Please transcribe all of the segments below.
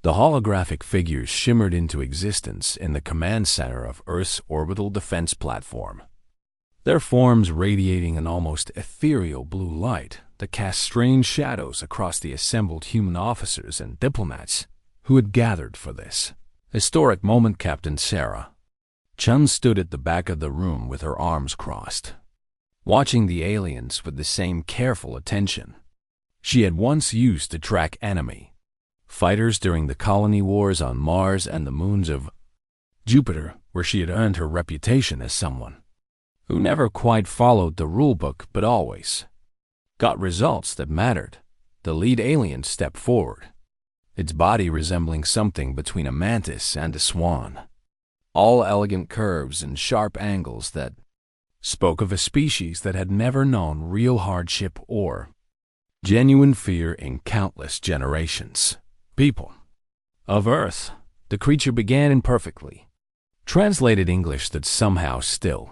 The holographic figures shimmered into existence in the command center of Earth's orbital defense platform, their forms radiating an almost ethereal blue light that cast strange shadows across the assembled human officers and diplomats who had gathered for this historic moment. Captain Sarah Chun stood at the back of the room with her arms crossed, watching the aliens with the same careful attention she had once used to track enemy fighters during the colony wars on Mars and the moons of Jupiter, where she had earned her reputation as someone who never quite followed the rulebook but always got results that mattered. The lead alien stepped forward, its body resembling something between a mantis and a swan, all elegant curves and sharp angles that spoke of a species that had never known real hardship or genuine fear in countless generations. People of Earth, the creature began in perfectly translated English that somehow still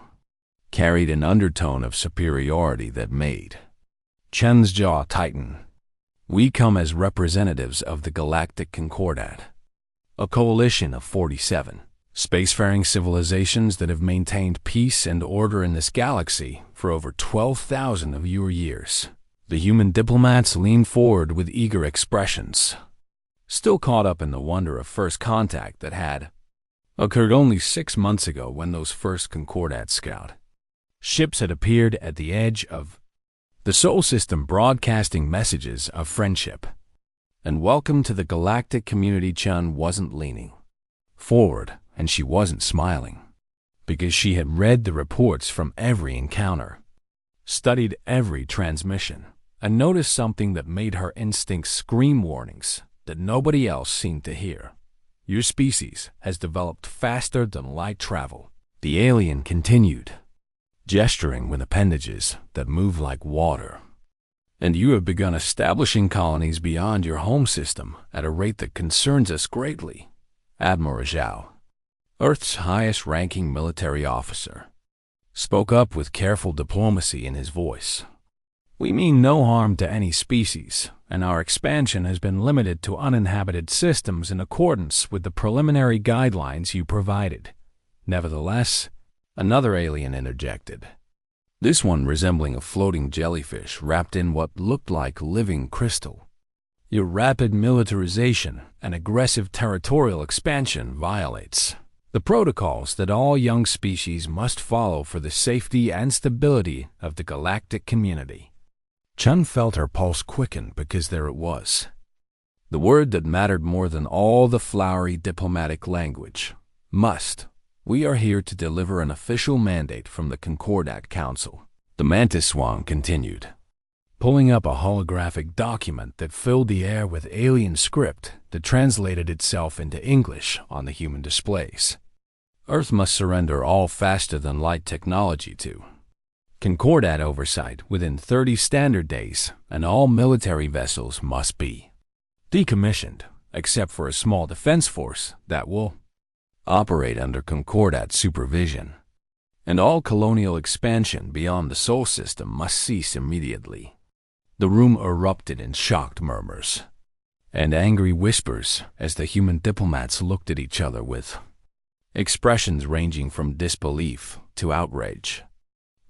carried an undertone of superiority that made Chen's jaw tighten. We come as representatives of the Galactic Concordat, a coalition of 47 spacefaring civilizations that have maintained peace and order in this galaxy for over 12,000 of your years. The human diplomats leaned forward with eager expressions, still caught up in the wonder of first contact that had occurred only 6 months ago when those first Concordat scout ships had appeared at the edge of the Sol system broadcasting messages of friendship and welcome to the galactic community. Chun wasn't leaning forward, and she wasn't smiling, because she had read the reports from every encounter, studied every transmission, and noticed something that made her instincts scream warnings that nobody else seemed to hear. Your species has developed faster than light travel, the alien continued, gesturing with appendages that move like water. And you have begun establishing colonies beyond your home system at a rate that concerns us greatly. Admiral Zhao, Earth's highest-ranking military officer, spoke up with careful diplomacy in his voice. We mean no harm to any species, and our expansion has been limited to uninhabited systems in accordance with the preliminary guidelines you provided. Nevertheless, another alien interjected, this one resembling a floating jellyfish wrapped in what looked like living crystal. Your rapid militarization and aggressive territorial expansion violates the protocols that all young species must follow for the safety and stability of the galactic community. Chun felt her pulse quicken because there it was, the word that mattered more than all the flowery diplomatic language. Must. We are here to deliver an official mandate from the Concordat Council. The mantis swan continued, pulling up a holographic document that filled the air with alien script that translated itself into English on the human displays. Earth must surrender all faster-than-light technology to Concordat oversight within 30 standard days, and all military vessels must be decommissioned, except for a small defense force that will operate under Concordat supervision. And all colonial expansion beyond the Sol system must cease immediately. The room erupted in shocked murmurs and angry whispers as the human diplomats looked at each other with expressions ranging from disbelief to outrage,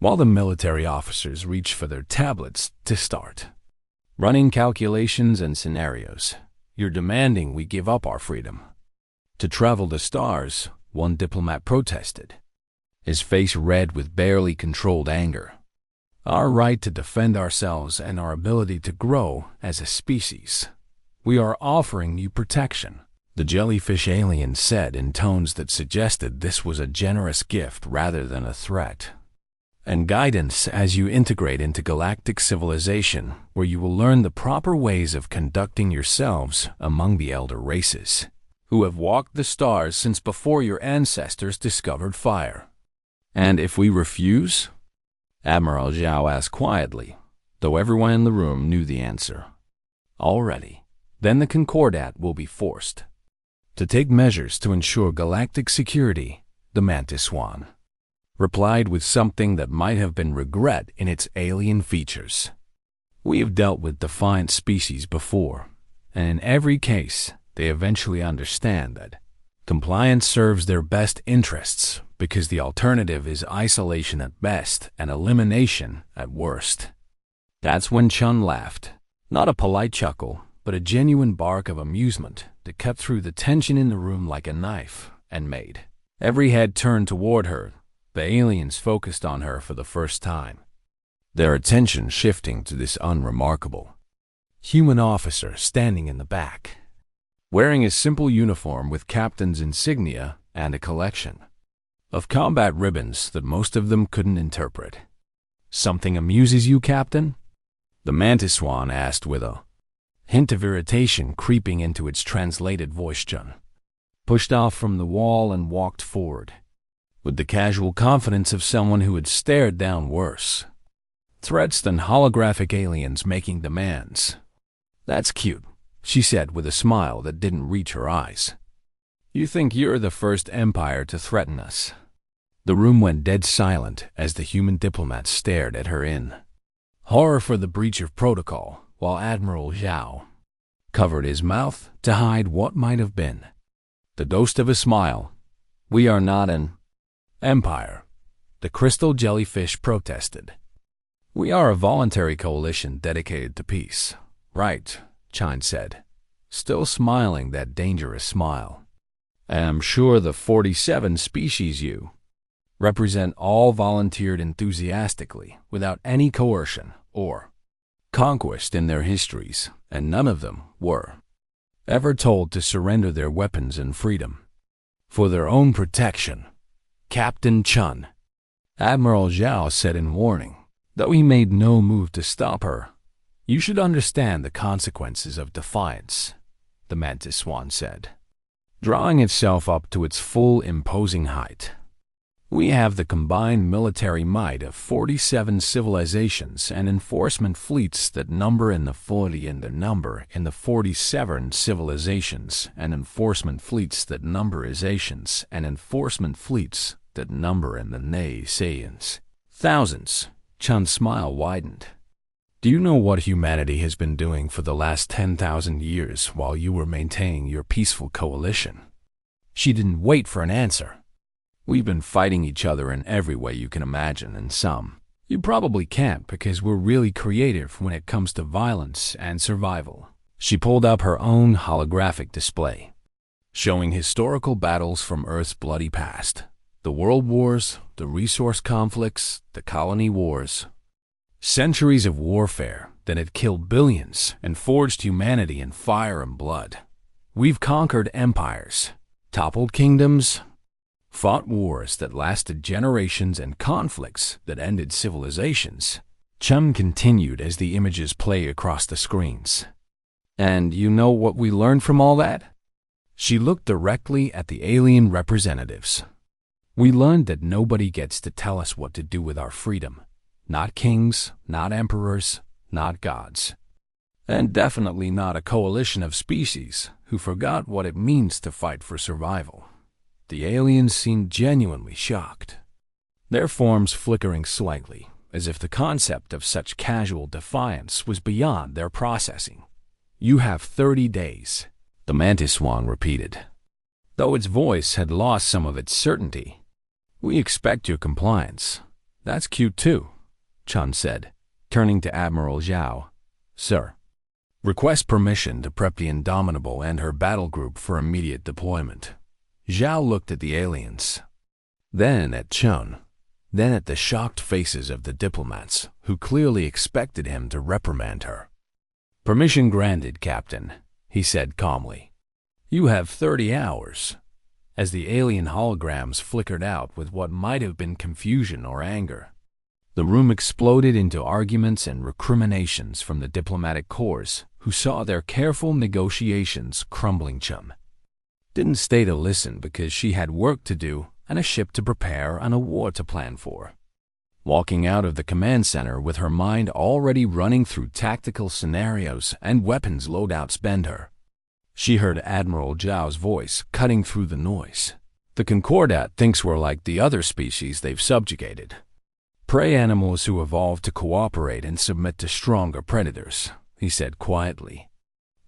while the military officers reached for their tablets to start running calculations and scenarios. You're demanding we give up our freedom to travel the stars, one diplomat protested, his face red with barely controlled anger. Our right to defend ourselves and our ability to grow as a species. We are offering you protection, the jellyfish alien said in tones that suggested this was a generous gift rather than a threat. And guidance as you integrate into galactic civilization, where you will learn the proper ways of conducting yourselves among the elder races, who have walked the stars since before your ancestors discovered fire. And if we refuse? Admiral Zhao asked quietly, though everyone in the room knew the answer already. Then the Concordat will be forced to take measures to ensure galactic security. The mantis swan replied with something that might have been regret in its alien features. We have dealt with defiant species before, and in every case, they eventually understand that compliance serves their best interests because the alternative is isolation at best and elimination at worst. That's when Chun laughed. Not a polite chuckle, but a genuine bark of amusement that cut through the tension in the room like a knife and made every head turn toward her. The aliens focused on her for the first time, their attention shifting to this unremarkable human officer standing in the back, wearing a simple uniform with captain's insignia and a collection of combat ribbons that most of them couldn't interpret. "Something amuses you, Captain?" the mantis swan asked with a hint of irritation creeping into its translated voice. Chun pushed off from the wall and walked forward, with the casual confidence of someone who had stared down worse threats than holographic aliens making demands. "That's cute," she said with a smile that didn't reach her eyes. "You think you're the first empire to threaten us?" The room went dead silent as the human diplomat stared at her in horror for the breach of protocol, while Admiral Zhao covered his mouth to hide what might have been the ghost of a smile. "We are not an empire," the crystal jellyfish protested. "We are a voluntary coalition dedicated to peace." "Right," Chine said, still smiling that dangerous smile. "And I'm sure the 47 species you represent all volunteered enthusiastically without any coercion or conquest in their histories, and none of them were ever told to surrender their weapons and freedom for their own protection." "Captain Chun," Admiral Zhao said in warning, though he made no move to stop her. "You should understand the consequences of defiance," the mantis swan said, drawing itself up to its full imposing height. "We have the combined military might of 47 civilizations and enforcement fleets that number in the 40 and the number in the 47 civilizations and enforcement fleets that number is Asians and enforcement fleets that number in the naysayans thousands." Chun's smile widened. "Do you know what humanity has been doing for the last 10,000 years while you were maintaining your peaceful coalition?" She didn't wait for an answer. "We've been fighting each other in every way you can imagine, and some you probably can't because we're really creative when it comes to violence and survival." She pulled up her own holographic display, showing historical battles from Earth's bloody past. The world wars, the resource conflicts, the colony wars. Centuries of warfare that had killed billions and forged humanity in fire and blood. We've conquered empires, toppled kingdoms, fought wars that lasted generations, and conflicts that ended civilizations. Chum continued as the images play across the screens. "And you know what we learned from all that?" She looked directly at the alien representatives. "We learned that nobody gets to tell us what to do with our freedom. Not kings, not emperors, not gods. And definitely not a coalition of species who forgot what it means to fight for survival." The aliens seemed genuinely shocked, their forms flickering slightly, as if the concept of such casual defiance was beyond their processing. "You have 30 days, the mantis swan repeated, though its voice had lost some of its certainty. "We expect your compliance." "That's cute too," Chun said, turning to Admiral Zhao. "Sir, request permission to prep the Indomitable and her battle group for immediate deployment." Zhao looked at the aliens, then at Chun, then at the shocked faces of the diplomats who clearly expected him to reprimand her. "Permission granted, Captain," he said calmly. "You have 30 hours. As the alien holograms flickered out with what might have been confusion or anger, the room exploded into arguments and recriminations from the diplomatic corps who saw their careful negotiations crumbling. Chum didn't stay to listen because she had work to do and a ship to prepare and a war to plan for. Walking out of the command center with her mind already running through tactical scenarios and weapons loadouts bend her, she heard Admiral Zhao's voice cutting through the noise. "The Concordat thinks we're like the other species they've subjugated. Prey animals who evolved to cooperate and submit to stronger predators," he said quietly.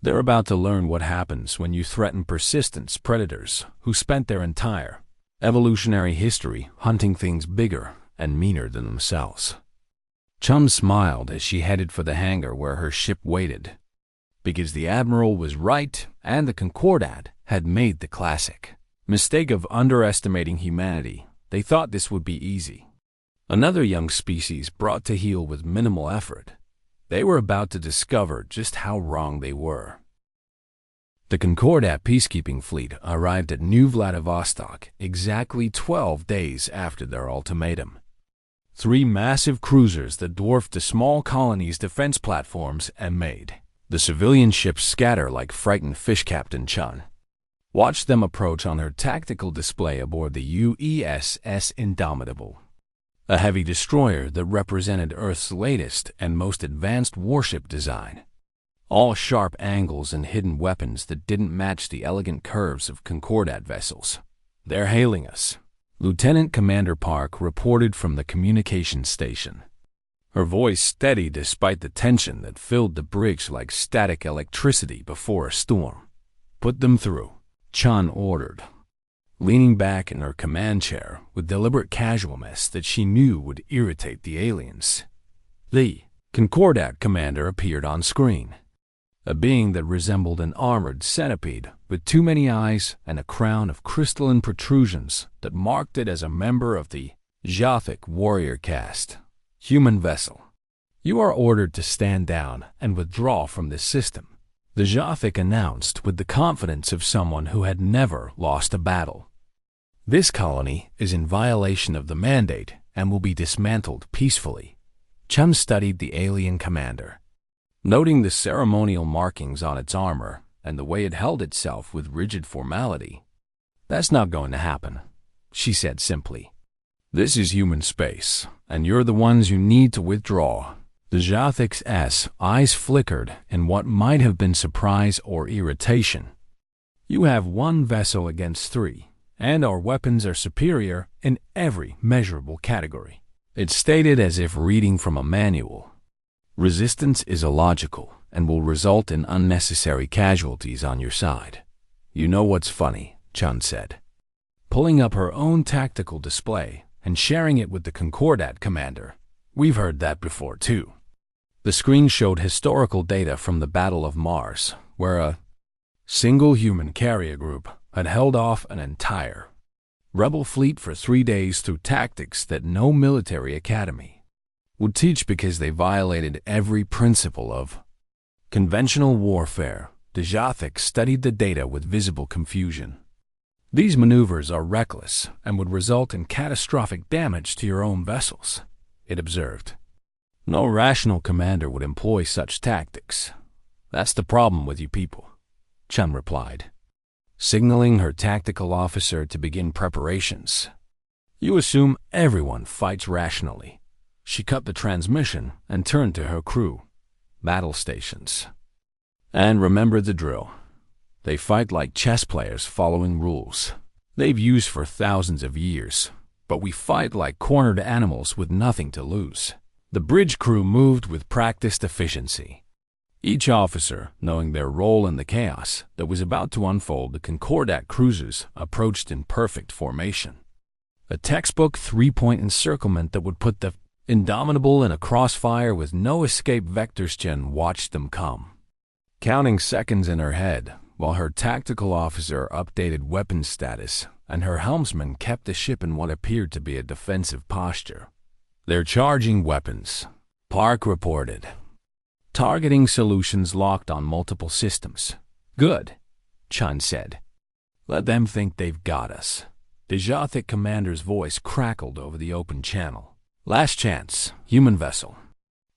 They're about to learn what happens when you threaten persistent predators who spent their entire evolutionary history hunting things bigger and meaner than themselves. Chum smiled as she headed for the hangar where her ship waited. Because the Admiral was right and the Concordat had made the classic mistake of underestimating humanity. They thought this would be easy. Another young species brought to heel with minimal effort. They were about to discover just how wrong they were. The Concordat peacekeeping fleet arrived at New Vladivostok exactly 12 days after their ultimatum. 3 massive cruisers that dwarfed the small colony's defense platforms and made the civilian ships scatter like frightened fish. Captain Chun watched them approach on her tactical display aboard the UESS Indomitable, a heavy destroyer that represented Earth's latest and most advanced warship design. All sharp angles and hidden weapons that didn't match the elegant curves of Concordat vessels. "They're hailing us," Lieutenant Commander Park reported from the communications station. Her voice steady despite the tension that filled the bridge like static electricity before a storm. "Put them through," Chun ordered, leaning back in her command chair with deliberate casualness that she knew would irritate the aliens. The Concordat commander appeared on screen, a being that resembled an armored centipede with too many eyes and a crown of crystalline protrusions that marked it as a member of the Jothic warrior caste. "Human vessel, you are ordered to stand down and withdraw from this system," the Jothic announced with the confidence of someone who had never lost a battle. "This colony is in violation of the mandate and will be dismantled peacefully." Chun studied the alien commander, noting the ceremonial markings on its armor and the way it held itself with rigid formality. "That's not going to happen," she said simply. "This is human space, and you're the ones who need to withdraw." The Jothic's eyes flickered in what might have been surprise or irritation. "You have 1 vessel against 3, and our weapons are superior in every measurable category," it stated as if reading from a manual. "Resistance is illogical and will result in unnecessary casualties on your side." "You know what's funny," Chun said, pulling up her own tactical display and sharing it with the Concordat commander. "We've heard that before, too." The screen showed historical data from the Battle of Mars, where a single human carrier group had held off an entire rebel fleet for 3 days through tactics that no military academy would teach because they violated every principle of conventional warfare. The Jothic studied the data with visible confusion. "These maneuvers are reckless and would result in catastrophic damage to your own vessels," it observed. "No rational commander would employ such tactics. That's the problem with you people," Chun replied, signaling her tactical officer to begin preparations. "You assume everyone fights rationally." She cut the transmission and turned to her crew. "Battle stations. And remember the drill. They fight like chess players following rules they've used for thousands of years, but we fight like cornered animals with nothing to lose." The bridge crew moved with practiced efficiency, each officer knowing their role in the chaos that was about to unfold. The Concordat cruisers approached in perfect formation, a textbook 3-point encirclement that would put the Indomitable in a crossfire with no escape vectors. Jen watched them come, counting seconds in her head, while her tactical officer updated weapons status and her helmsman kept the ship in what appeared to be a defensive posture. "They're charging weapons," Park reported. "Targeting solutions locked on multiple systems." "Good," Chun said. "Let them think they've got us." The Jothic commander's voice crackled over the open channel. "Last chance, human vessel.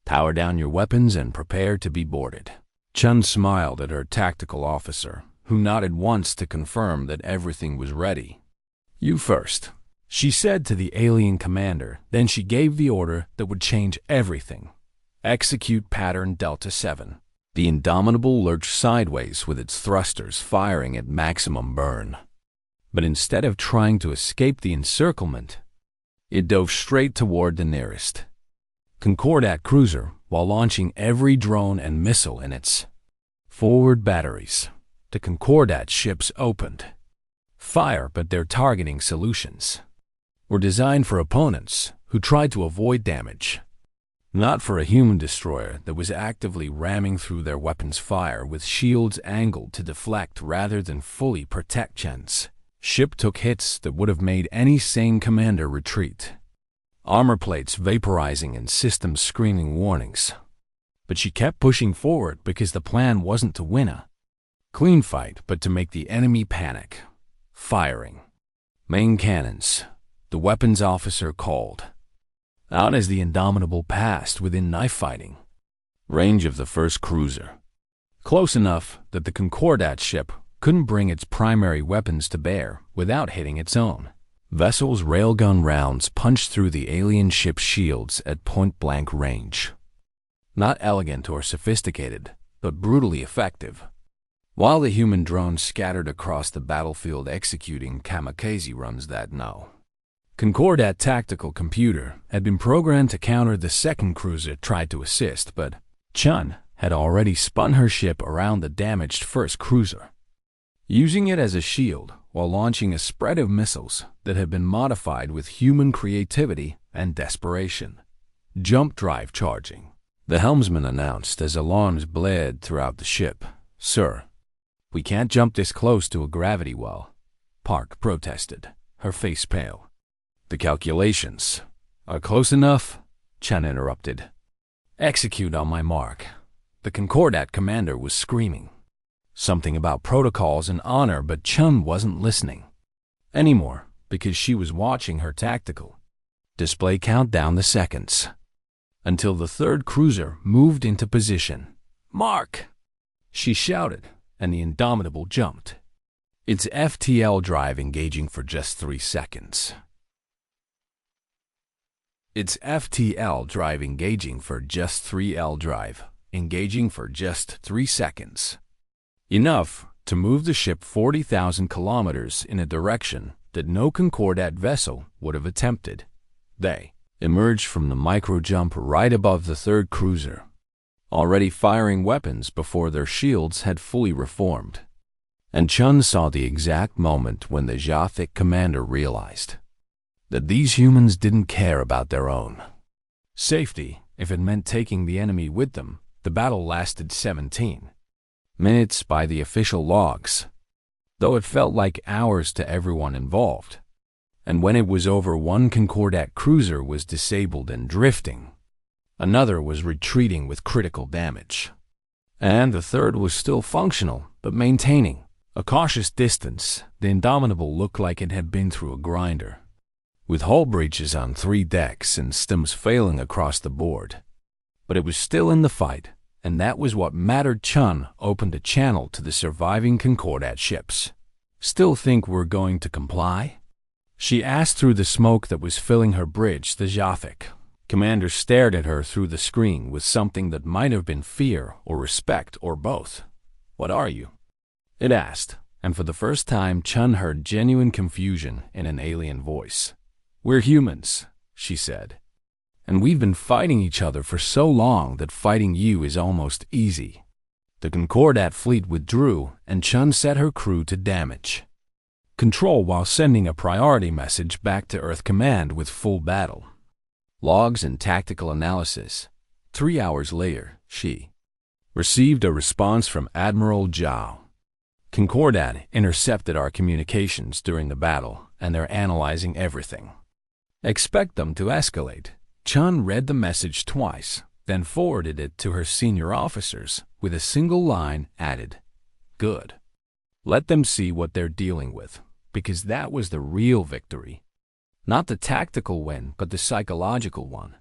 Power down your weapons and prepare to be boarded." Chun smiled at her tactical officer, who nodded once to confirm that everything was ready. "You first," she said to the alien commander. Then she gave the order that would change everything. "Execute pattern Delta 7. The Indomitable lurched sideways with its thrusters firing at maximum burn. But instead of trying to escape the encirclement, it dove straight toward the nearest Concordat cruiser while launching every drone and missile in its Forward batteries. The Concordat ships opened fire, but their targeting solutions were designed for opponents who tried to avoid damage, not for a human destroyer that was actively ramming through their weapons' fire with shields angled to deflect rather than fully protect. Chen's ship took hits that would have made any sane commander retreat, armor plates vaporizing and systems screaming warnings. But she kept pushing forward because the plan wasn't to win a clean fight, but to make the enemy panic. Firing. Main cannons. The weapons officer called out as the Indomitable passed within knife fighting range of the first cruiser. Close enough that the Concordat ship couldn't bring its primary weapons to bear without hitting its own vessel's railgun rounds punched through the alien ship's shields at point-blank range. Not elegant or sophisticated, but brutally effective. While the human drones scattered across the battlefield executing kamikaze runs that no Concordat tactical computer had been programmed to counter the second cruiser tried to assist, but Chun had already spun her ship around the damaged first cruiser, using it as a shield while launching a spread of missiles that had been modified with human creativity and desperation. Jump drive charging, the helmsman announced as alarms blared throughout the ship. "Sir, we can't jump this close to a gravity well," Park protested, her face pale. "The calculations are close enough," Chen interrupted. "Execute on my mark." The Concordat commander was screaming something about protocols and honor, but Chun wasn't listening anymore because she was watching her tactical display count down the seconds until the third cruiser moved into position. "Mark!" she shouted, and the Indomitable jumped, its FTL drive engaging for just 3 seconds. Its FTL drive engaging for just 3L drive, engaging for just 3 seconds. Enough to move the ship 40,000 kilometers in a direction that no Concordat vessel would have attempted. They emerged from the micro-jump right above the third cruiser, already firing weapons before their shields had fully reformed. And Chun saw the exact moment when the Jathic commander realized that these humans didn't care about their own safety if it meant taking the enemy with them. The battle lasted 17 minutes by the official logs, though it felt like hours to everyone involved. And when it was over, one Concordat cruiser was disabled and drifting, another was retreating with critical damage, and the third was still functional but maintaining a cautious distance. The Indomitable looked like it had been through a grinder, with hull breaches on 3 decks and stems failing across the board. But it was still in the fight, and that was what mattered. Chun opened a channel to the surviving Concordat ships. "Still think we're going to comply?" she asked through the smoke that was filling her bridge. The Jathic commander stared at her through the screen with something that might have been fear or respect or both. "What are you?" it asked, and for the first time Chun heard genuine confusion in an alien voice. "We're humans," she said, "and we've been fighting each other for so long that fighting you is almost easy." The Concordat fleet withdrew, and Chun set her crew to damage control while sending a priority message back to Earth Command with full battle logs and tactical analysis. 3 hours later, she received a response from Admiral Zhao. "Concordat intercepted our communications during the battle, and they're analyzing everything. Expect them to escalate." Chun read the message twice, then forwarded it to her senior officers with a single line added, "Good. Let them see what they're dealing with," because that was the real victory. Not the tactical win, but the psychological one.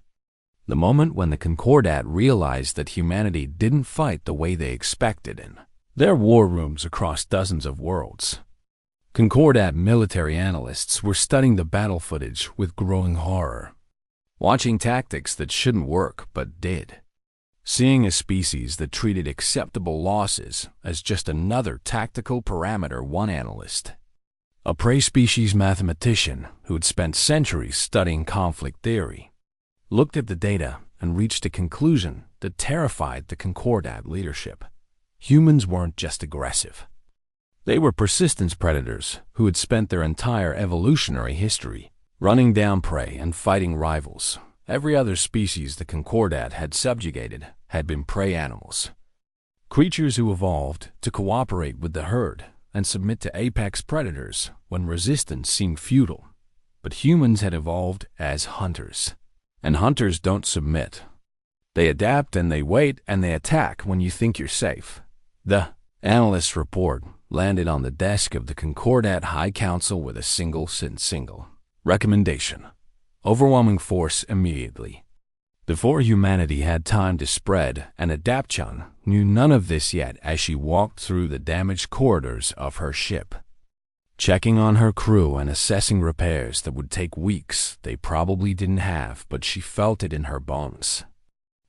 The moment when the Concordat realized that humanity didn't fight the way they expected in their war rooms across dozens of worlds. Concordat military analysts were studying the battle footage with growing horror, watching tactics that shouldn't work but did, seeing a species that treated acceptable losses as just another tactical parameter. One analyst, a prey species mathematician who'd spent centuries studying conflict theory, looked at the data and reached a conclusion that terrified the Concordat leadership. Humans weren't just aggressive. They were persistent predators who had spent their entire evolutionary history running down prey and fighting rivals. Every other species the Concordat had subjugated had been prey animals. Creatures who evolved to cooperate with the herd and submit to apex predators when resistance seemed futile. But humans had evolved as hunters. And hunters don't submit. They adapt and they wait and they attack when you think you're safe. The analyst's report landed on the desk of the Concordat High Council with a single recommendation. Overwhelming force immediately. Before humanity had time to spread and adapt, Chun knew none of this yet as she walked through the damaged corridors of her ship. Checking on her crew and assessing repairs that would take weeks they probably didn't have, but she felt it in her bones.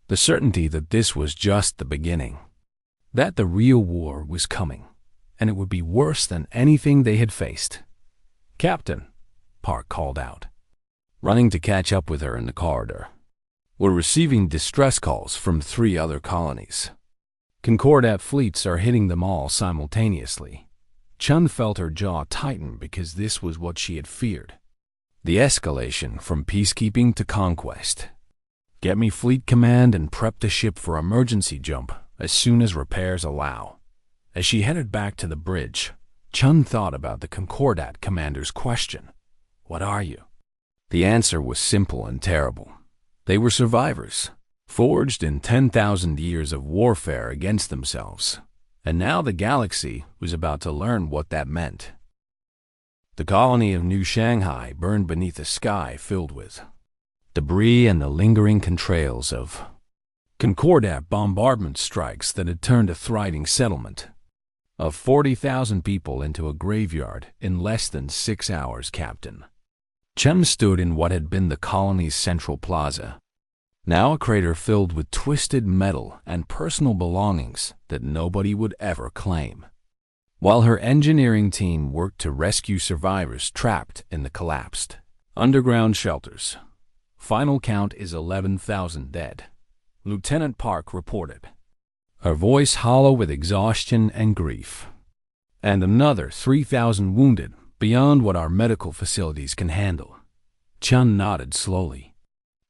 The certainty that this was just the beginning. That the real war was coming, and it would be worse than anything they had faced. "Captain," Park called out, running to catch up with her in the corridor. "We're receiving distress calls from 3 other colonies. Concordat fleets are hitting them all simultaneously." Chun felt her jaw tighten because this was what she had feared. The escalation from peacekeeping to conquest. Get me fleet command and prep the ship for emergency jump as soon as repairs allow. As she headed back to the bridge, Chun thought about the Concordat commander's question. "What are you?" The answer was simple and terrible. They were survivors, forged in 10,000 years of warfare against themselves. And now the galaxy was about to learn what that meant. The colony of New Shanghai burned beneath a sky filled with debris and the lingering contrails of Concordat bombardment strikes that had turned a thriving settlement of 40,000 people into a graveyard in less than 6 hours, Captain. Chun stood in what had been the colony's central plaza, now a crater filled with twisted metal and personal belongings that nobody would ever claim. While her engineering team worked to rescue survivors trapped in the collapsed underground shelters. Final count is 11,000 dead, Lieutenant Park reported, her voice hollow with exhaustion and grief. And another 3,000 wounded beyond what our medical facilities can handle. Chun nodded slowly,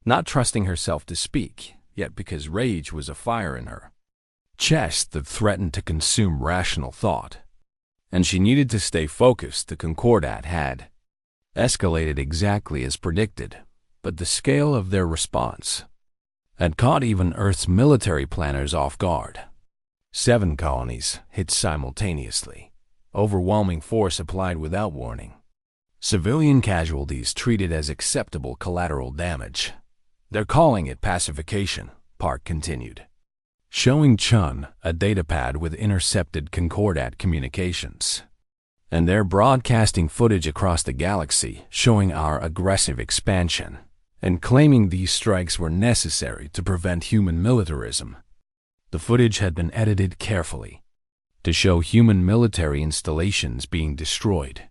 not trusting herself to speak, yet because rage was afire in her chest that threatened to consume rational thought. And she needed to stay focused. The Concordat had escalated exactly as predicted, but the scale of their response had caught even Earth's military planners off guard. 7 colonies hit simultaneously, overwhelming force applied without warning. Civilian casualties treated as acceptable collateral damage. "They're calling it pacification," Park continued, showing Chun a datapad with intercepted Concordat communications. "And they're broadcasting footage across the galaxy showing our aggressive expansion and claiming these strikes were necessary to prevent human militarism." The footage had been edited carefully to show human military installations being destroyed,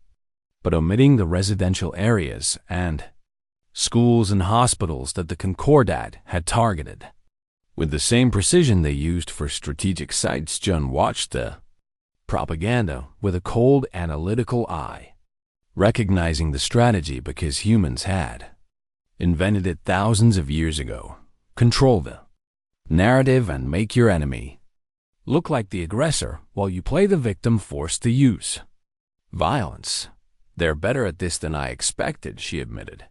but omitting the residential areas and schools and hospitals that the Concordat had targeted. With the same precision they used for strategic sites, Chun watched the propaganda with a cold, analytical eye, recognizing the strategy because humans had invented it thousands of years ago. Control the narrative and make your enemy look like the aggressor while you play the victim forced to use violence. "They're better at this than I expected," she admitted,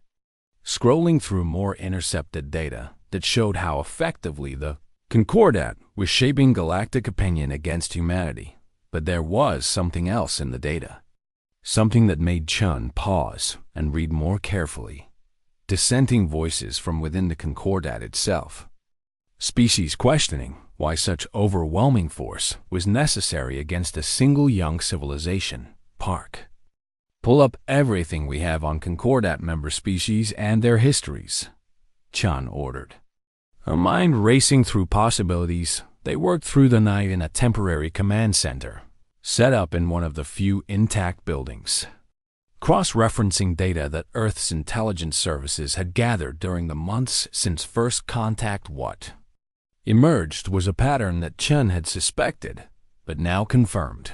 scrolling through more intercepted data that showed how effectively the Concordat was shaping galactic opinion against humanity. But there was something else in the data, something that made Chun pause and read more carefully. Dissenting voices from within the Concordat itself. Species questioning why such overwhelming force was necessary against a single young civilization. "Park, pull up everything we have on Concordat member species and their histories," Chun ordered. Her mind racing through possibilities, they worked through the night in a temporary command center, set up in one of the few intact buildings. Cross-referencing data that Earth's intelligence services had gathered during the months since first contact, what emerged was a pattern that Chun had suspected. but now confirmed.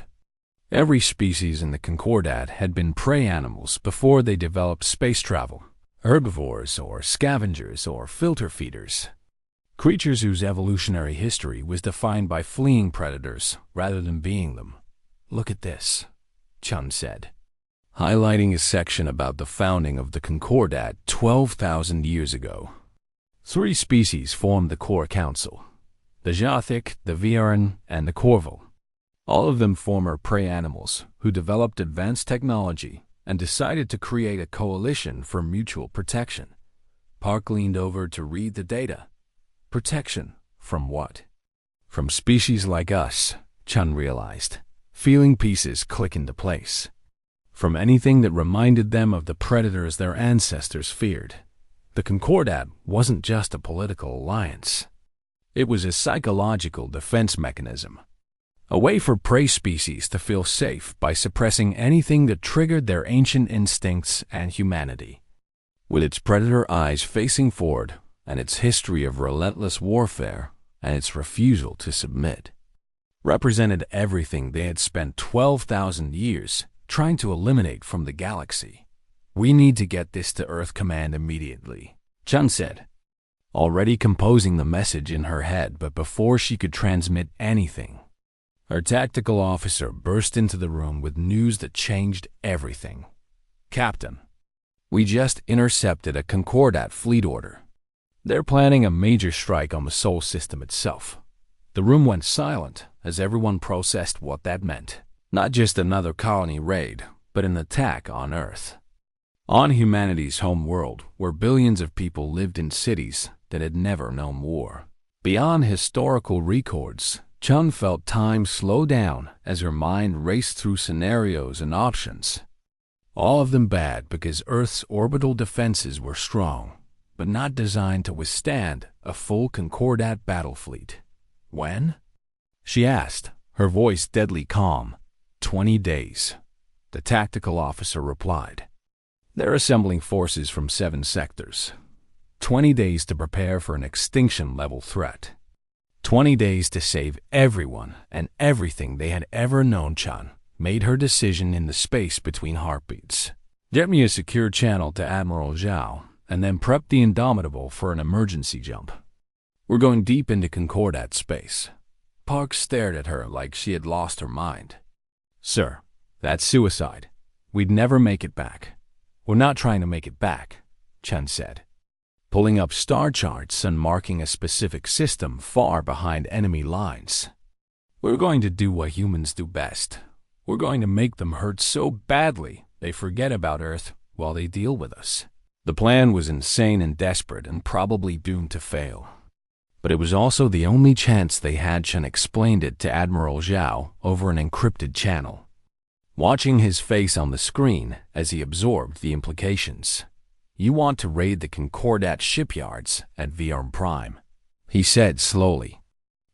Every species in the Concordat had been prey animals before they developed space travel, herbivores or scavengers or filter feeders. Creatures whose evolutionary history was defined by fleeing predators rather than being them. "Look at this," Chun said, highlighting a section about the founding of the Concordat 12,000 years ago. 3 species formed the core council: the Jathic, the Viren, and the Corval. All of them former prey animals who developed advanced technology and decided to create a coalition for mutual protection. Park leaned over to read the data. Protection from what? From species like us, Chun realized, feeling pieces click into place. From anything that reminded them of the predators their ancestors feared. The Concordat wasn't just a political alliance. It was a psychological defense mechanism. A way for prey species to feel safe by suppressing anything that triggered their ancient instincts and humanity. With its predator eyes facing forward, and its history of relentless warfare, and its refusal to submit, represented everything they had spent 12,000 years trying to eliminate from the galaxy. "We need to get this to Earth Command immediately," Chun said, already composing the message in her head, but before she could transmit anything, her tactical officer burst into the room with news that changed everything. "Captain, we just intercepted a Concordat fleet order. They're planning a major strike on the Sol system itself." The room went silent as everyone processed what that meant. Not just another colony raid, but an attack on Earth. On humanity's home world, where billions of people lived in cities that had never known war. Beyond historical records, Chun felt time slow down as her mind raced through scenarios and options. All of them bad because Earth's orbital defenses were strong, but not designed to withstand a full Concordat battle fleet. "When?" she asked, her voice deadly calm. 20 days, the tactical officer replied. "They're assembling forces from 7 sectors. 20 days to prepare for an extinction-level threat. 20 days to save everyone and everything they had ever known." Chun made her decision in the space between heartbeats. "Get me a secure channel to Admiral Zhao, and then prep the Indomitable for an emergency jump. We're going deep into Concordat space." Park stared at her like she had lost her mind. "Sir, that's suicide. We'd never make it back." "We're not trying to make it back," Chun said, pulling up star charts and marking a specific system far behind enemy lines. "We're going to do what humans do best. We're going to make them hurt so badly they forget about Earth while they deal with us." The plan was insane and desperate and probably doomed to fail. But it was also the only chance they had. Chun explained it to Admiral Zhao over an encrypted channel, watching his face on the screen as he absorbed the implications. "You want to raid the Concordat shipyards at Viren Prime," he said slowly.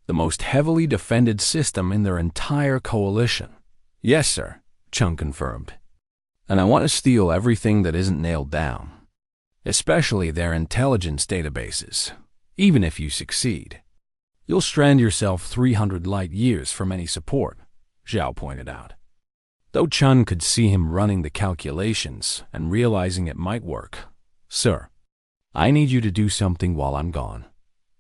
"The most heavily defended system in their entire coalition." "Yes, sir," Chun confirmed. "And I want to steal everything that isn't nailed down, especially their intelligence databases. Even if you succeed, you'll strand yourself 300 light years from any support," Zhao pointed out. Though Chun could see him running the calculations and realizing it might work. "Sir, I need you to do something while I'm gone,"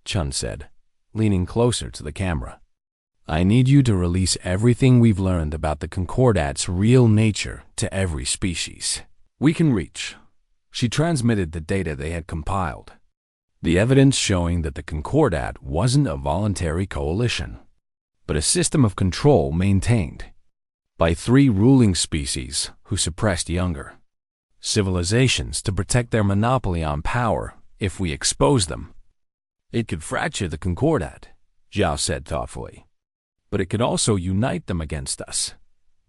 Chun said, leaning closer to the camera. "I need you to release everything we've learned about the Concordat's real nature to every species we can reach." She transmitted the data they had compiled. The evidence showing that the Concordat wasn't a voluntary coalition, but a system of control maintained by 3 ruling species who suppressed younger civilizations to protect their monopoly on power if we expose them. "It could fracture the Concordat," Zhao said thoughtfully, "but it could also unite them against us."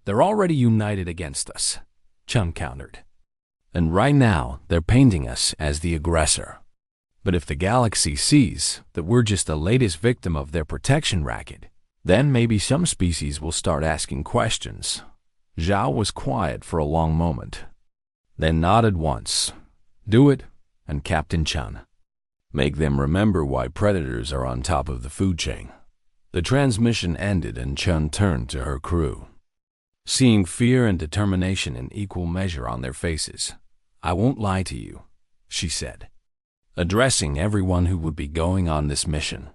"They're already united against us," Chun countered. "And right now they're painting us as the aggressor. But if the galaxy sees that we're just the latest victim of their protection racket, then maybe some species will start asking questions." Zhao was quiet for a long moment, then nodded once. "Do it, and Captain Chun. Make them remember why predators are on top of the food chain." The transmission ended and Chun turned to her crew. Seeing fear and determination in equal measure on their faces, "I won't lie to you," she said, addressing everyone who would be going on this mission.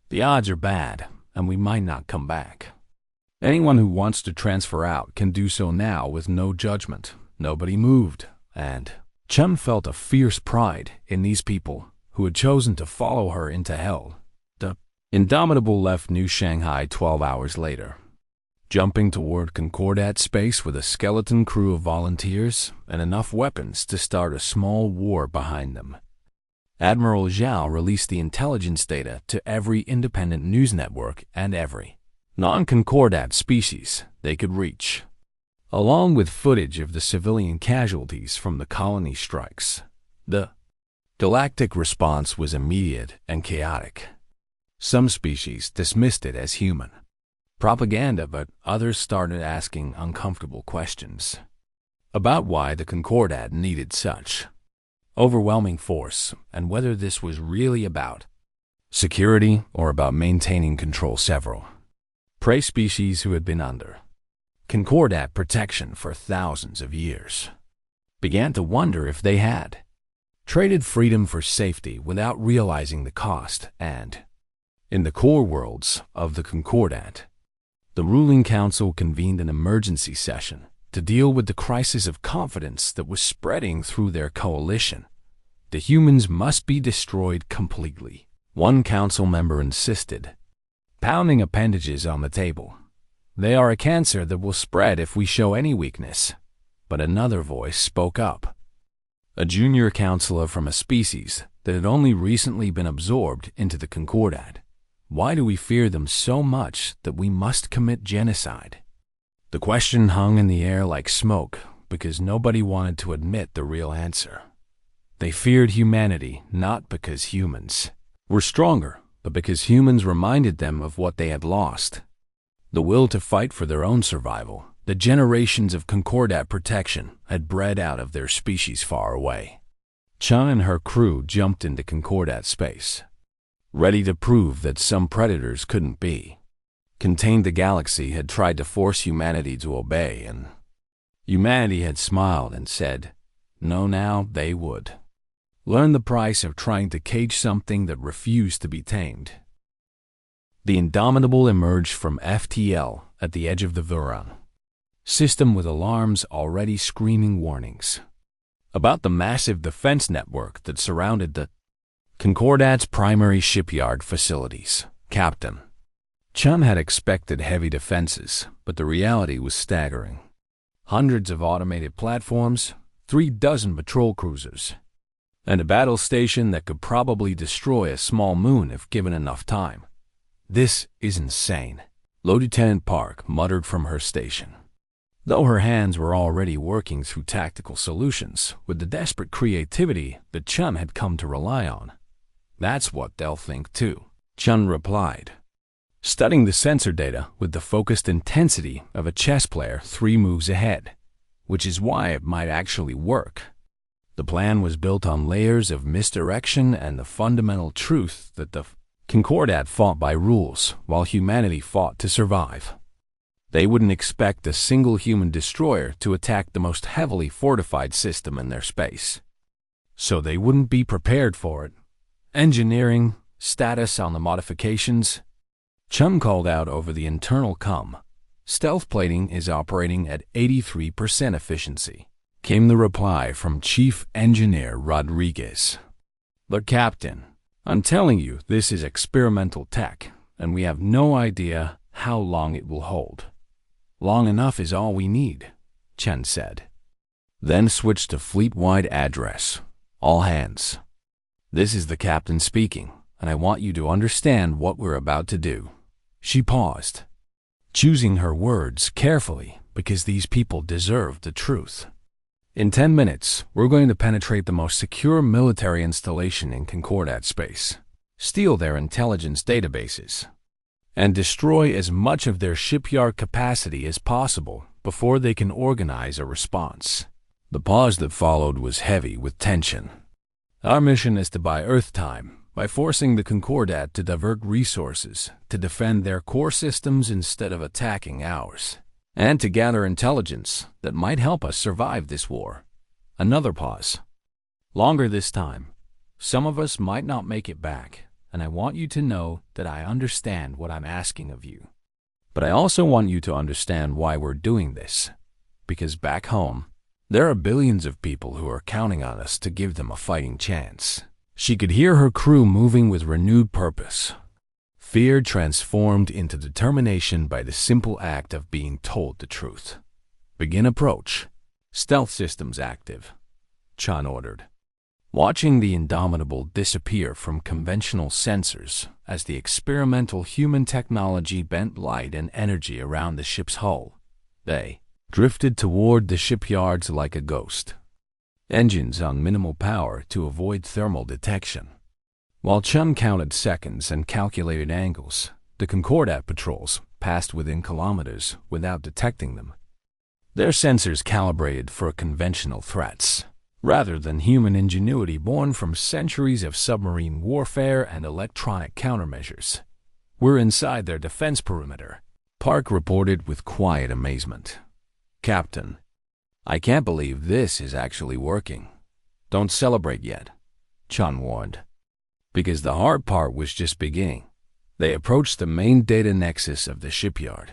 "The odds are bad, and we might not come back. Anyone who wants to transfer out can do so now with no judgment." Nobody moved, and Chun felt a fierce pride in these people who had chosen to follow her into hell. The Indomitable left New Shanghai 12 hours later, jumping toward Concordat space with a skeleton crew of volunteers and enough weapons to start a small war behind them. Admiral Zhao released the intelligence data to every independent news network and every non-Concordat species they could reach, along with footage of the civilian casualties from the colony strikes. The galactic response was immediate and chaotic. Some species dismissed it as human propaganda, but others started asking uncomfortable questions about why the Concordat needed such overwhelming force and whether this was really about security or about maintaining control. Several prey species who had been under Concordat protection for thousands of years began to wonder if they had traded freedom for safety without realizing the cost. And in the core worlds of the Concordat, the ruling council convened an emergency session to deal with the crisis of confidence that was spreading through their coalition. The humans must be destroyed completely, one council member insisted, pounding appendages on the table. "They are a cancer that will spread if we show any weakness." But another voice spoke up, a junior counselor from a species that had only recently been absorbed into the Concordat. "Why do we fear them so much that we must commit genocide?" The question hung in the air like smoke because nobody wanted to admit the real answer. They feared humanity not because humans were stronger, but because humans reminded them of what they had lost: the will to fight for their own survival. The generations of Concordat protection had bred out of their species far away. Chun and her crew jumped into Concordat space, ready to prove that some predators couldn't be contained. The galaxy had tried to force humanity to obey, and humanity had smiled and said, no, now they would learn the price of trying to cage something that refused to be tamed. The Indomitable emerged from FTL at the edge of the Vuron system with alarms already screaming warnings about the massive defense network that surrounded the Concordat's primary shipyard facilities. Captain Chun had expected heavy defenses, but the reality was staggering. Hundreds of automated platforms, 36 patrol cruisers, and a battle station that could probably destroy a small moon if given enough time. "This is insane," Lieutenant Park muttered from her station, though her hands were already working through tactical solutions with the desperate creativity that Chun had come to rely on. "That's what they'll think too," Chun replied, studying the sensor data with the focused intensity of a chess player 3 moves ahead, which is why it might actually work. The plan was built on layers of misdirection and the fundamental truth that the Concordat fought by rules while humanity fought to survive. They wouldn't expect a single human destroyer to attack the most heavily fortified system in their space, so they wouldn't be prepared for it. "Engineering status on the modifications," Chun called out over the internal comm. "Stealth plating is operating at 83% efficiency," came the reply from Chief Engineer Rodriguez. "But Captain, I'm telling you, this is experimental tech, and we have no idea how long it will hold." "Long enough is all we need," Chen said, then switched to fleet-wide address. "All hands. This is the captain speaking, and I want you to understand what we're about to do." She paused, choosing her words carefully because these people deserved the truth. "In 10 minutes, we're going to penetrate the most secure military installation in Concordat space, steal their intelligence databases, and destroy as much of their shipyard capacity as possible before they can organize a response." The pause that followed was heavy with tension. "Our mission is to buy Earth time by forcing the Concordat to divert resources to defend their core systems instead of attacking ours, and to gather intelligence that might help us survive this war. Another pause. Longer this time. Some of us might not make it back, and I want you to know that I understand what I'm asking of you. But I also want you to understand why we're doing this. Because back home, there are billions of people who are counting on us to give them a fighting chance. She could hear her crew moving with renewed purpose. Fear transformed into determination by the simple act of being told the truth. Begin approach. Stealth systems active, Chan ordered. Watching the Indomitable disappear from conventional sensors as the experimental human technology bent light and energy around the ship's hull, they drifted toward the shipyards like a ghost. Engines on minimal power to avoid thermal detection. While Chun counted seconds and calculated angles, the Concordat patrols passed within kilometers without detecting them. Their sensors calibrated for conventional threats, rather than human ingenuity born from centuries of submarine warfare and electronic countermeasures. We're inside their defense perimeter, Park reported with quiet amazement. Captain, I can't believe this is actually working. Don't celebrate yet, Chun warned. Because the hard part was just beginning. They approached the main data nexus of the shipyard.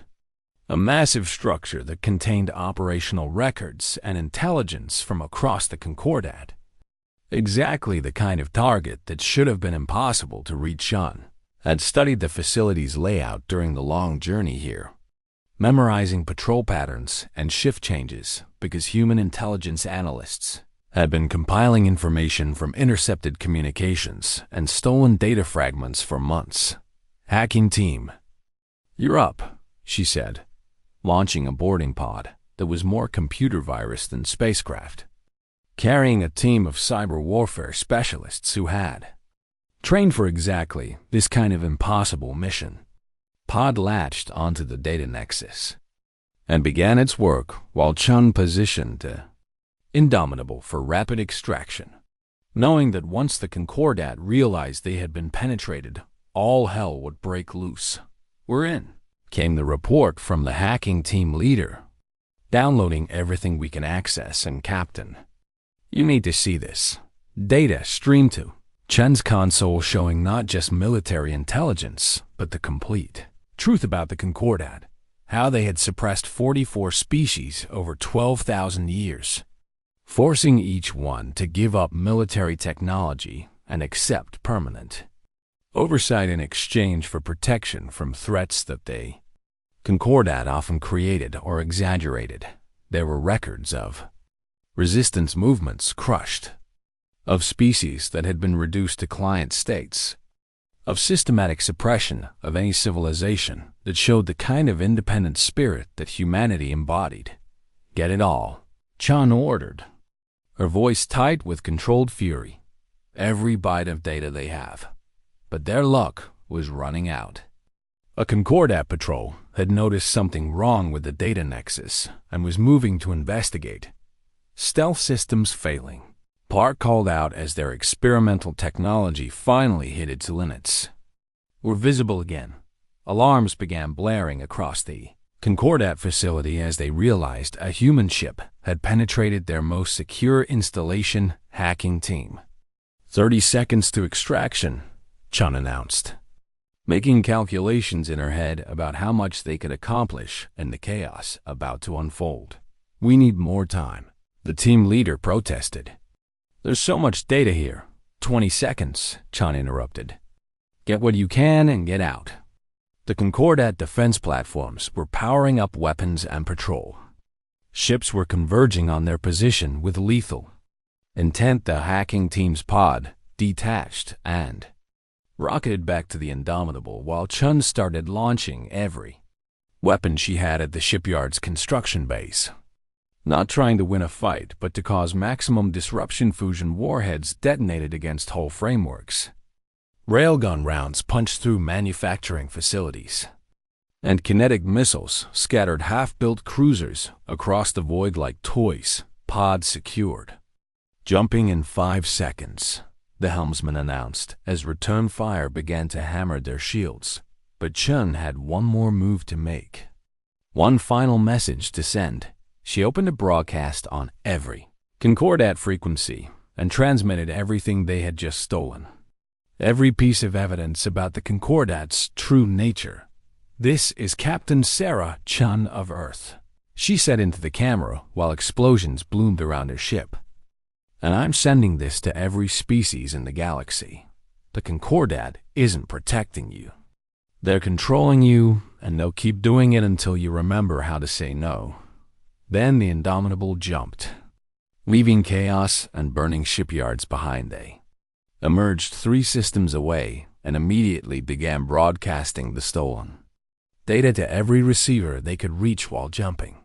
A massive structure that contained operational records and intelligence from across the Concordat. Exactly the kind of target that should have been impossible to reach. Chun had studied the facility's layout during the long journey here, memorizing patrol patterns and shift changes because human intelligence analysts had been compiling information from intercepted communications and stolen data fragments for months. Hacking team. You're up, she said, launching a boarding pod that was more computer virus than spacecraft, carrying a team of cyber warfare specialists who had trained for exactly this kind of impossible mission. Pod latched onto the data nexus and began its work while Chun positioned the Indomitable for rapid extraction, knowing that once the Concordat realized they had been penetrated, all hell would break loose. We're in, came the report from the hacking team leader, downloading everything we can access. And Captain, you need to see this. Data streamed to Chun's console showing not just military intelligence, but the complete truth about the Concordat, how they had suppressed 44 species over 12,000 years, forcing each one to give up military technology and accept permanent oversight in exchange for protection from threats that they, Concordat, often created or exaggerated. There were records of resistance movements crushed, of species that had been reduced to client states, of systematic suppression of any civilization that showed the kind of independent spirit that humanity embodied. Get it all, Chan ordered, her voice tight with controlled fury. Every byte of data they have. But their luck was running out. A Concordat patrol had noticed something wrong with the data nexus and was moving to investigate. Stealth systems failing, Park called out as their experimental technology finally hit its limits. Were visible again. Alarms began blaring across the Concordat facility as they realized a human ship had penetrated their most secure installation. Hacking team. 30 seconds to extraction, Chun announced, making calculations in her head about how much they could accomplish in the chaos about to unfold. We need more time, the team leader protested. There's so much data here. 20 seconds, Chun interrupted. Get what you can and get out. The Concordat defense platforms were powering up weapons and patrol. Ships were converging on their position with lethal intent. The hacking team's pod detached and rocketed back to the Indomitable while Chun started launching every weapon she had at the shipyard's construction base. Not trying to win a fight, but to cause maximum disruption. Fusion warheads detonated against hull frameworks. Railgun rounds punched through manufacturing facilities. And kinetic missiles scattered half-built cruisers across the void like toys, pods secured. Jumping in 5 seconds. the helmsman announced as return fire began to hammer their shields. But Chun had one more move to make. One final message to send. She opened a broadcast on every Concordat frequency and transmitted everything they had just stolen. Every piece of evidence about the Concordat's true nature. "This is Captain Sarah Chun of Earth," she said into the camera while explosions bloomed around her ship. "And I'm sending this to every species in the galaxy. The Concordat isn't protecting you. They're controlling you, and they'll keep doing it until you remember how to say no." Then the Indomitable jumped. Leaving chaos and burning shipyards behind, they emerged 3 systems away and immediately began broadcasting the stolen data to every receiver they could reach while jumping.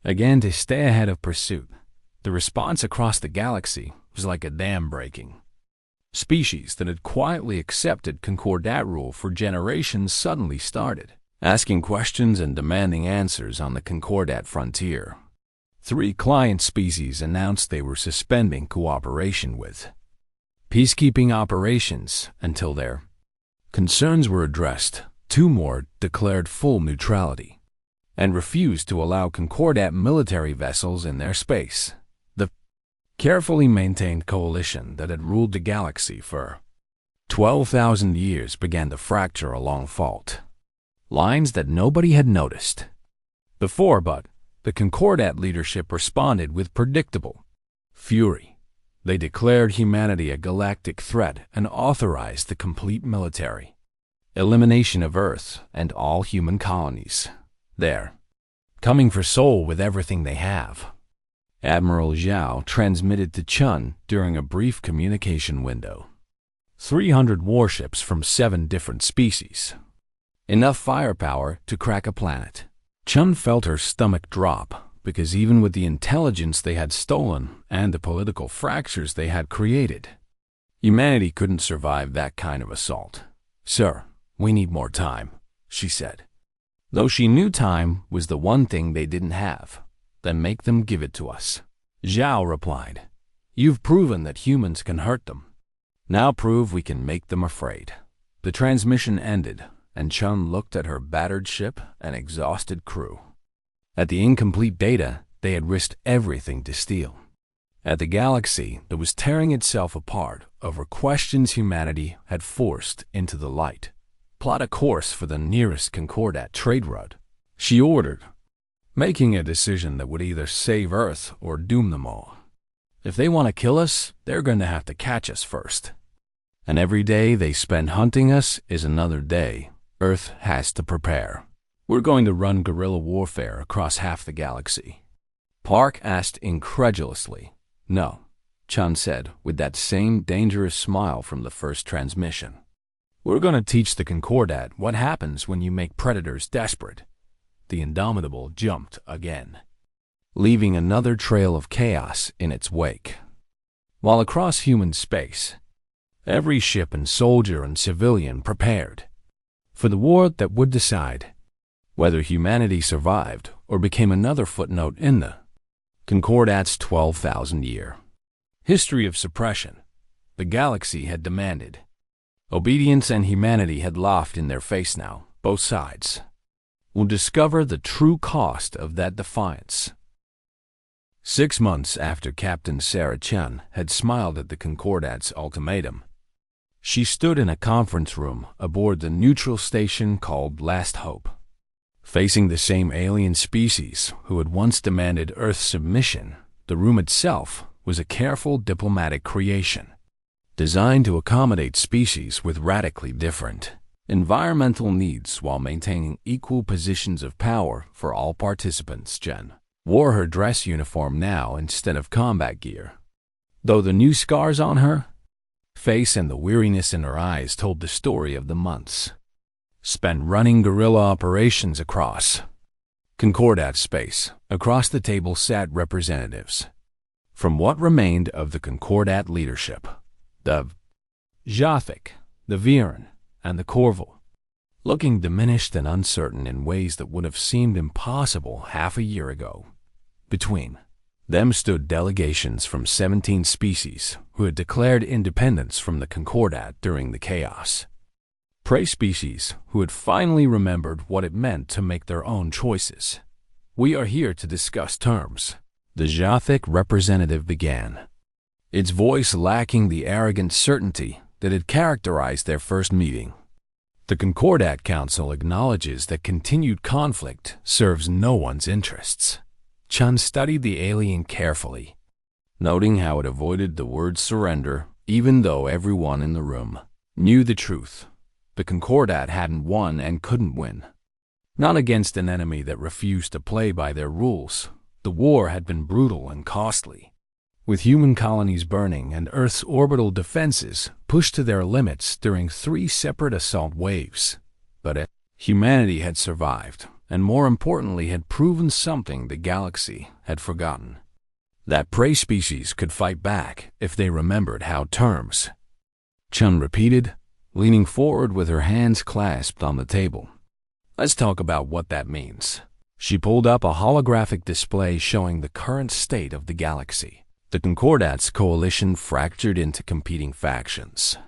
Again, to stay ahead of pursuit, the response across the galaxy was like a dam breaking. Species that had quietly accepted Concordat rule for generations suddenly started asking questions and demanding answers on the Concordat frontier. 3 client species announced they were suspending cooperation with peacekeeping operations until their concerns were addressed. 2 more declared full neutrality and refused to allow Concordat military vessels in their space. The carefully maintained coalition that had ruled the galaxy for 12,000 years began to fracture along fault lines that nobody had noticed before, but the Concordat leadership responded with predictable fury. They declared humanity a galactic threat and authorized the complete military elimination of Earth and all human colonies. They're coming for Sol with everything they have, Admiral Zhao transmitted to Chun during a brief communication window. 300 warships from 7 different species. Enough firepower to crack a planet. Chun felt her stomach drop, because even with the intelligence they had stolen and the political fractures they had created, humanity couldn't survive that kind of assault. "Sir, we need more time," she said. Though she knew time was the one thing they didn't have. "Then make them give it to us," Zhao replied. "You've proven that humans can hurt them. Now prove we can make them afraid." The transmission ended, and Chun looked at her battered ship and exhausted crew. At the incomplete data they had risked everything to steal. At the galaxy that was tearing itself apart over questions humanity had forced into the light. "Plot a course for the nearest Concordat trade route," she ordered, making a decision that would either save Earth or doom them all. "If they want to kill us, they're going to have to catch us first. And every day they spend hunting us is another day Earth has to prepare. We're going to run guerrilla warfare across half the galaxy." Park asked incredulously. "No," Chun said with that same dangerous smile from the first transmission. "We're going to teach the Concordat what happens when you make predators desperate." The Indomitable jumped again, leaving another trail of chaos in its wake. While across human space, every ship and soldier and civilian prepared for the war that would decide whether humanity survived or became another footnote in the Concordat's 12,000-year history of suppression. The galaxy had demanded obedience, and humanity had laughed in their face now. Both sides will discover the true cost of that defiance. 6 months after Captain Sarah Chun had smiled at the Concordat's ultimatum, she stood in a conference room aboard the neutral station called Last Hope, facing the same alien species who had once demanded Earth's submission. The room itself was a careful diplomatic creation, designed to accommodate species with radically different environmental needs while maintaining equal positions of power for all participants. Jen wore her dress uniform now instead of combat gear, though the new scars on her face and the weariness in her eyes told the story of the months spent running guerrilla operations across Concordat space. Across the table sat representatives from what remained of the Concordat leadership: the Jothic, the Viren, and the Corval, looking diminished and uncertain in ways that would have seemed impossible half a year ago. Between Them stood delegations from 17 species who had declared independence from the Concordat during the chaos. Prey species who had finally remembered what it meant to make their own choices. "We are here to discuss terms," the Jathic representative began, its voice lacking the arrogant certainty that had characterized their first meeting. "The Concordat Council acknowledges that continued conflict serves no one's interests." Chun studied the alien carefully, noting how it avoided the word surrender, even though everyone in the room knew the truth. The Concordat hadn't won and couldn't win. Not against an enemy that refused to play by their rules. The war had been brutal and costly, with human colonies burning and Earth's orbital defenses pushed to their limits during 3 separate assault waves. But humanity had survived, and more importantly had proven something the galaxy had forgotten. That prey species could fight back if they remembered how terms. Chun repeated, leaning forward with her hands clasped on the table. "Let's talk about what that means." She pulled up a holographic display showing the current state of the galaxy. The Concordat's coalition fractured into competing factions.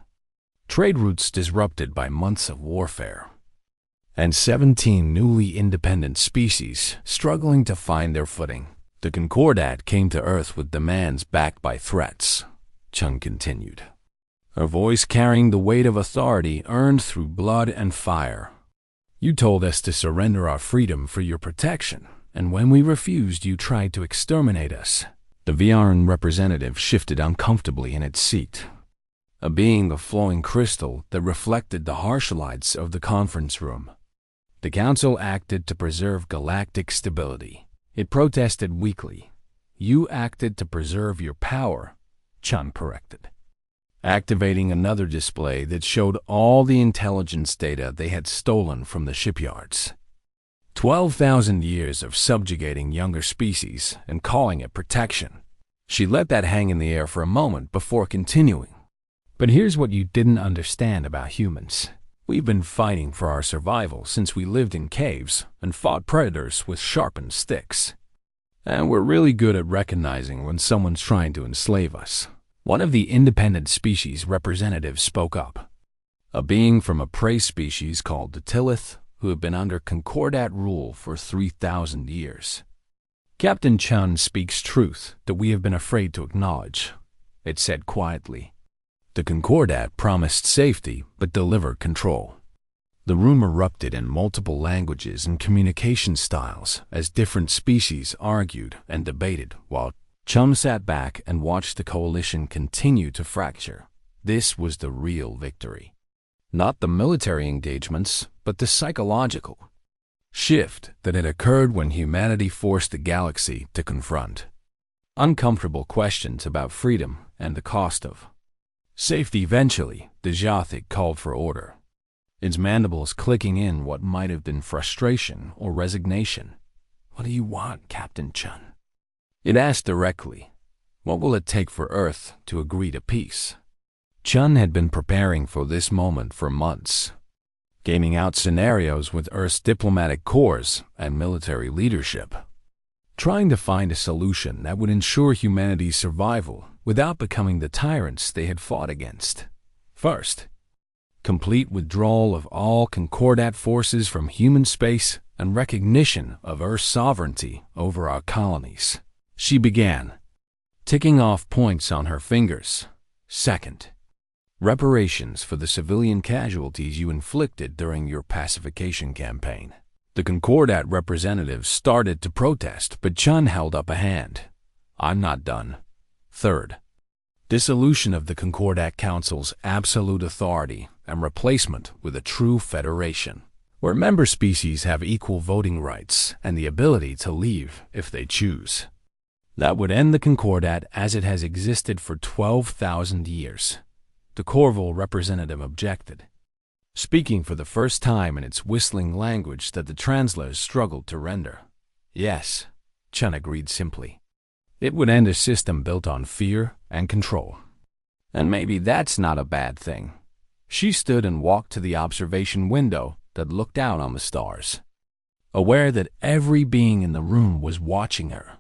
Trade routes disrupted by months of warfare. And 17 newly independent species struggling to find their footing. The Concordat came to Earth with demands backed by threats, Chun continued, her voice carrying the weight of authority earned through blood and fire. "You told us to surrender our freedom for your protection, and when we refused, you tried to exterminate us." The VRN representative shifted uncomfortably in its seat, a being of flowing crystal that reflected the harsh lights of the conference room. The council acted to preserve galactic stability. It protested weakly. "You acted to preserve your power," Chun corrected, activating another display that showed all the intelligence data they had stolen from the shipyards. 12,000 years of subjugating younger species and calling it protection. She let that hang in the air for a moment before continuing. "But here's what you didn't understand about humans. We've been fighting for our survival since we lived in caves and fought predators with sharpened sticks. And we're really good at recognizing when someone's trying to enslave us." One of the independent species representatives spoke up, a being from a prey species called the Tillith, who had been under Concordat rule for 3,000 years. "Captain Chun speaks truth that we have been afraid to acknowledge," it said quietly. The Concordat promised safety but delivered control. The room erupted in multiple languages and communication styles as different species argued and debated while Chum sat back and watched the coalition continue to fracture. This was the real victory. Not the military engagements, but the psychological shift that had occurred when humanity forced the galaxy to confront uncomfortable questions about freedom and the cost of safety. Eventually, the Jathic called for order, its mandibles clicking in what might have been frustration or resignation. "What do you want, Captain Chun?" It asked directly. "What will it take for Earth to agree to peace?" Chun had been preparing for this moment for months, gaming out scenarios with Earth's diplomatic corps and military leadership, trying to find a solution that would ensure humanity's survival without becoming the tyrants they had fought against. First, complete withdrawal of all Concordat forces from human space and recognition of Earth's sovereignty over our colonies. She began, ticking off points on her fingers. Second, reparations for the civilian casualties you inflicted during your pacification campaign. The Concordat representatives started to protest, but Chun held up a hand. "I'm not done." Third, dissolution of the Concordat Council's absolute authority and replacement with a true federation, where member species have equal voting rights and the ability to leave if they choose. That would end the Concordat as it has existed for 12,000 years. The Corval representative objected, speaking for the first time in its whistling language that the translators struggled to render. "Yes," Chun agreed simply. "It would end a system built on fear and control. And maybe that's not a bad thing." She stood and walked to the observation window that looked out on the stars, aware that every being in the room was watching her.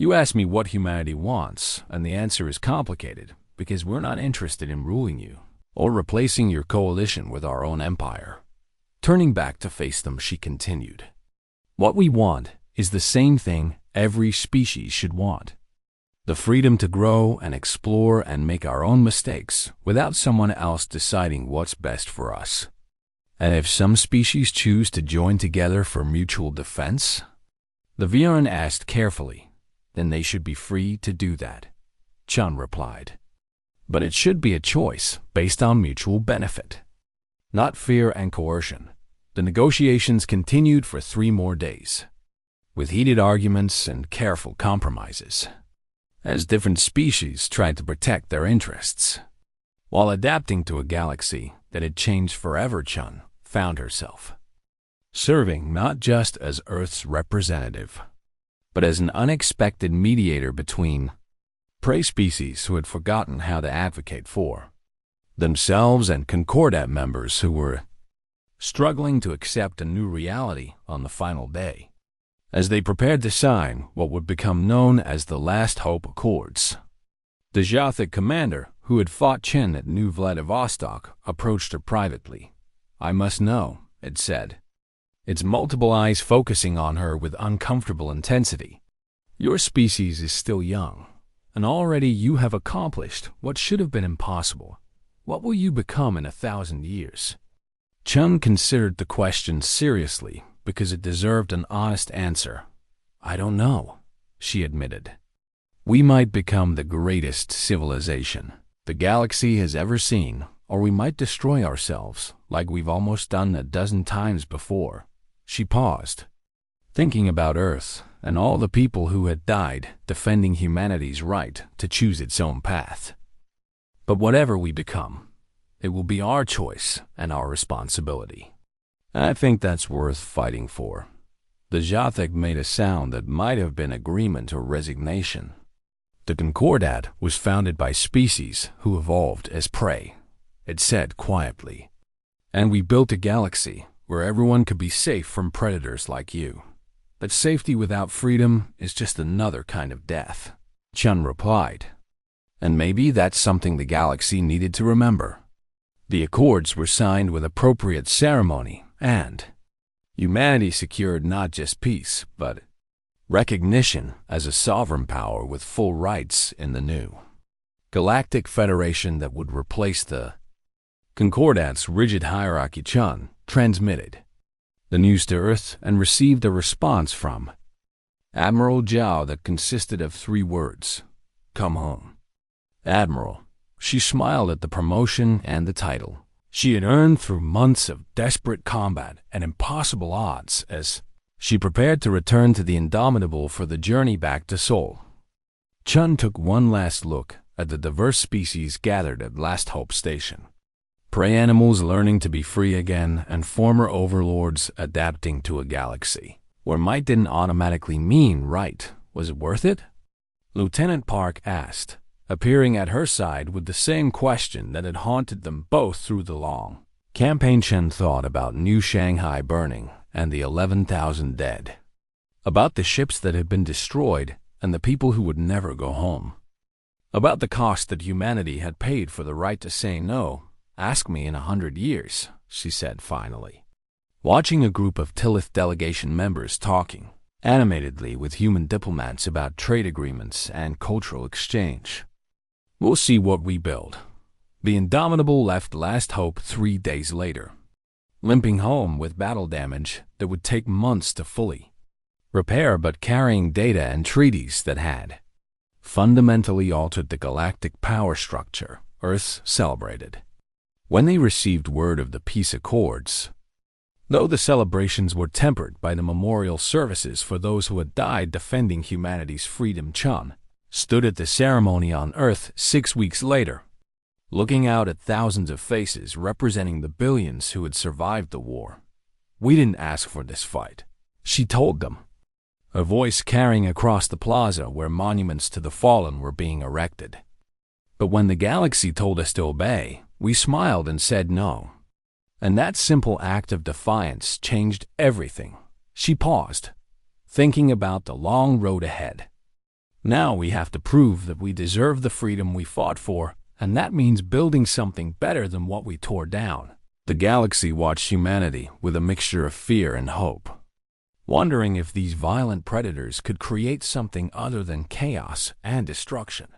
You ask me what humanity wants, and the answer is complicated, because we're not interested in ruling you, or replacing your coalition with our own empire. Turning back to face them, she continued. What we want is the same thing every species should want. The freedom to grow and explore and make our own mistakes without someone else deciding what's best for us. And if some species choose to join together for mutual defense, the Viren asked carefully, then they should be free to do that. Chun replied. But it should be a choice based on mutual benefit, not fear and coercion. The negotiations continued for 3 more days, with heated arguments and careful compromises, as different species tried to protect their interests. While adapting to a galaxy that had changed forever, Chun found herself serving not just as Earth's representative, but as an unexpected mediator between prey species who had forgotten how to advocate for themselves and Concordat members who were struggling to accept a new reality on the final day, as they prepared to sign what would become known as the Last Hope Accords. The Jothic commander, who had fought Chen at New Vladivostok, approached her privately. I must know, it said, its multiple eyes focusing on her with uncomfortable intensity. Your species is still young, and already you have accomplished what should have been impossible. What will you become in 1,000 years? Chun considered the question seriously because it deserved an honest answer. I don't know, she admitted. We might become the greatest civilization the galaxy has ever seen, or we might destroy ourselves like we've almost done a dozen times before. She paused, thinking about Earth and all the people who had died defending humanity's right to choose its own path. But whatever we become, it will be our choice and our responsibility. I think that's worth fighting for. The Jothic made a sound that might have been agreement or resignation. The Concordat was founded by species who evolved as prey, it said quietly. And we built a galaxy where everyone could be safe from predators like you. But safety without freedom is just another kind of death, Chun replied. And maybe that's something the galaxy needed to remember. The accords were signed with appropriate ceremony, and humanity secured not just peace, but recognition as a sovereign power with full rights in the new Galactic Federation that would replace the Concordat's rigid hierarchy. Chun transmitted the news to Earth and received a response from Admiral Zhao that consisted of 3 words: come home. Admiral. She smiled at the promotion and the title she had earned through months of desperate combat and impossible odds as she prepared to return to the Indomitable for the journey back to Seoul. Chun took one last look at the diverse species gathered at Last Hope Station. Prey animals learning to be free again and former overlords adapting to a galaxy where might didn't automatically mean right. Was it worth it? Lieutenant Park asked, appearing at her side with the same question that had haunted them both through the long campaign. Chen thought about New Shanghai burning and the 11,000 dead, about the ships that had been destroyed and the people who would never go home, about the cost that humanity had paid for the right to say no. Ask me in 100 years, she said finally, watching a group of Tillith delegation members talking animatedly with human diplomats about trade agreements and cultural exchange. We'll see what we build. The Indomitable left Last Hope 3 days later, limping home with battle damage that would take months to fully repair, but carrying data and treaties that had fundamentally altered the galactic power structure. Earth celebrated when they received word of the peace accords, though the celebrations were tempered by the memorial services for those who had died defending humanity's freedom. Chun stood at the ceremony on Earth 6 weeks later, looking out at thousands of faces representing the billions who had survived the war. We didn't ask for this fight, she told them, a voice carrying across the plaza where monuments to the fallen were being erected. But when the galaxy told us to obey, we smiled and said no. And that simple act of defiance changed everything. She paused, thinking about the long road ahead. Now we have to prove that we deserve the freedom we fought for, and that means building something better than what we tore down. The galaxy watched humanity with a mixture of fear and hope, wondering if these violent predators could create something other than chaos and destruction.